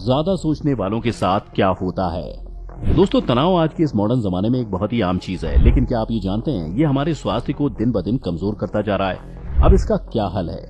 ज्यादा सोचने वालों के साथ क्या होता है। दोस्तों, तनाव आज के इस मॉडर्न जमाने में एक बहुत ही आम चीज है, लेकिन क्या आप ये जानते हैं ये हमारे स्वास्थ्य को दिन ब दिन कमजोर करता जा रहा है। अब इसका क्या हल है?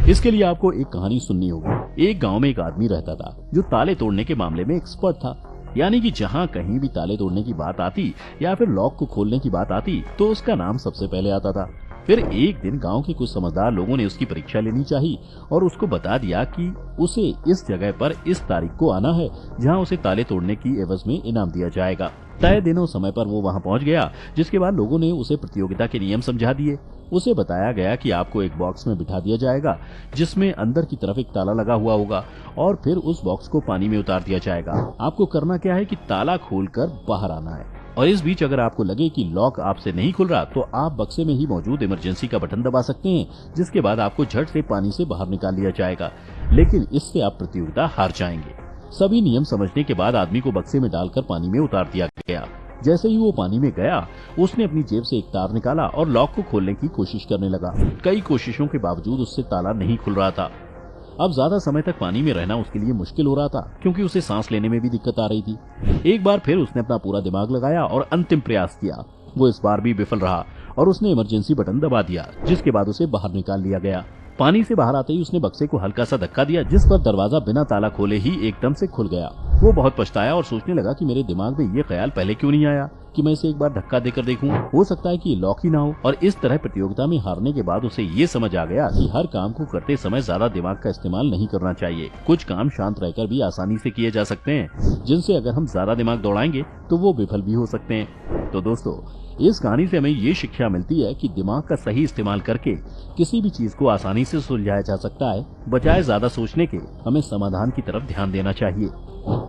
इसके लिए आपको एक कहानी सुननी होगी। एक गांव में एक आदमी रहता था जो ताले तोड़ने के मामले में एक्सपर्ट था। यानी कि जहां कहीं भी ताले तोड़ने की बात आती या फिर लॉक को खोलने की बात आती तो उसका नाम सबसे पहले आता था। फिर एक दिन गांव के कुछ समझदार लोगों ने उसकी परीक्षा लेनी चाहिए और उसको बता दिया कि उसे इस जगह पर इस तारीख को आना है जहां उसे ताले तोड़ने की एवज में इनाम दिया जाएगा। तय दिनों समय पर वो वहां पहुंच गया, जिसके बाद लोगों ने उसे प्रतियोगिता के नियम समझा दिए। उसे बताया गया कि आपको एक बॉक्स में बिठा दिया जाएगा जिसमें अंदर की तरफ एक ताला लगा हुआ होगा और फिर उस बॉक्स को पानी में उतार दिया जाएगा। आपको करना क्या है कि ताला खोलकर बाहर आना है और इस बीच अगर आपको लगे कि लॉक आपसे नहीं खुल रहा तो आप बक्से में ही मौजूद इमरजेंसी का बटन दबा सकते हैं, जिसके बाद आपको झट से पानी से बाहर निकाल लिया जाएगा। लेकिन इससे आप प्रतियोगिता हार जाएंगे। सभी नियम समझने के बाद आदमी को बक्से में डालकर पानी में उतार दिया गया। जैसे ही वो पानी में गया उसने अपनी जेब से एक तार निकाला और लॉक को खोलने की कोशिश करने लगा। कई कोशिशों के बावजूद उससे ताला नहीं खुल रहा था। अब ज्यादा समय तक पानी में रहना उसके लिए मुश्किल हो रहा था, क्योंकि उसे सांस लेने में भी दिक्कत आ रही थी। एक बार फिर उसने अपना पूरा दिमाग लगाया और अंतिम प्रयास किया। वो इस बार भी विफल रहा और उसने इमरजेंसी बटन दबा दिया, जिसके बाद उसे बाहर निकाल लिया गया। पानी से बाहर आते ही उसने बक्से को हल्का सा धक्का दिया, जिस पर दरवाजा बिना ताला खोले ही एकदम से खुल गया। वो बहुत पछताया और सोचने लगा कि मेरे दिमाग में ये ख्याल पहले क्यों नहीं आया कि मैं इसे एक बार धक्का देकर देखूं, हो सकता है कि ये लॉक ही ना हो। और इस तरह प्रतियोगिता में हारने के बाद उसे ये समझ आ गया कि हर काम को करते समय ज्यादा दिमाग का इस्तेमाल नहीं करना चाहिए। कुछ काम शांत रहकर भी आसानी से किए जा सकते हैं, जिनसे अगर हम ज्यादा दिमाग दौड़ाएंगे तो वो विफल भी हो सकते हैं। तो दोस्तों, इस कहानी से हमें ये शिक्षा मिलती है कि दिमाग का सही इस्तेमाल करके किसी भी चीज को आसानी से सुलझाया जा सकता है। बजाय ज्यादा सोचने के हमें समाधान की तरफ ध्यान देना चाहिए।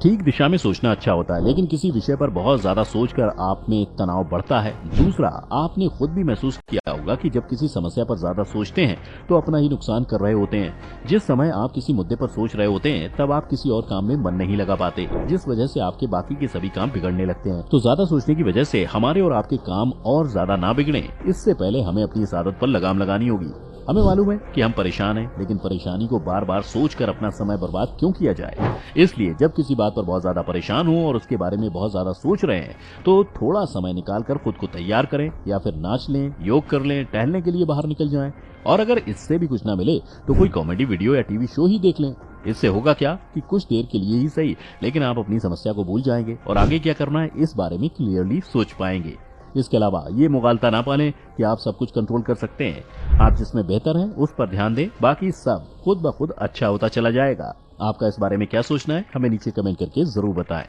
ठीक दिशा में सोचना अच्छा होता है, लेकिन किसी विषय पर बहुत ज्यादा सोचकर आप में तनाव बढ़ता है। दूसरा, आपने खुद भी महसूस किया होगा कि जब किसी समस्या पर ज्यादा सोचते हैं तो अपना ही नुकसान कर रहे होते हैं। जिस समय आप किसी मुद्दे पर सोच रहे होते हैं तब आप किसी और काम में मन नहीं लगा पाते, जिस वजह से आपके बाकी के सभी काम बिगड़ने लगते हैं। तो ज्यादा सोचने की वजह से हमारे और आपके काम और ज्यादा ना बिगड़े, इससे पहले हमें अपनी इस आदत पर लगाम लगानी होगी। हमें मालूम है कि हम परेशान हैं, लेकिन परेशानी को बार बार सोचकर अपना समय बर्बाद क्यों किया जाए। इसलिए जब किसी बात पर बहुत ज्यादा परेशान हो और उसके बारे में बहुत ज्यादा सोच रहे हैं तो थोड़ा समय निकालकर खुद को तैयार करें, या फिर नाच लें, योग कर लें, टहलने के लिए बाहर निकल जाएं। और अगर इससे भी कुछ ना मिले तो कोई कॉमेडी वीडियो या टीवी शो ही देख लें। इससे होगा क्या कि कुछ देर के लिए ही सही, लेकिन आप अपनी समस्या को भूल जाएंगे और आगे क्या करना है इस बारे में क्लियरली सोच पाएंगे। इसके अलावा ये मुगालता ना पालें कि आप सब कुछ कंट्रोल कर सकते हैं। आप जिसमें बेहतर हैं उस पर ध्यान दें, बाकी सब खुद ब खुद अच्छा होता चला जाएगा। आपका इस बारे में क्या सोचना है हमें नीचे कमेंट करके जरूर बताएं।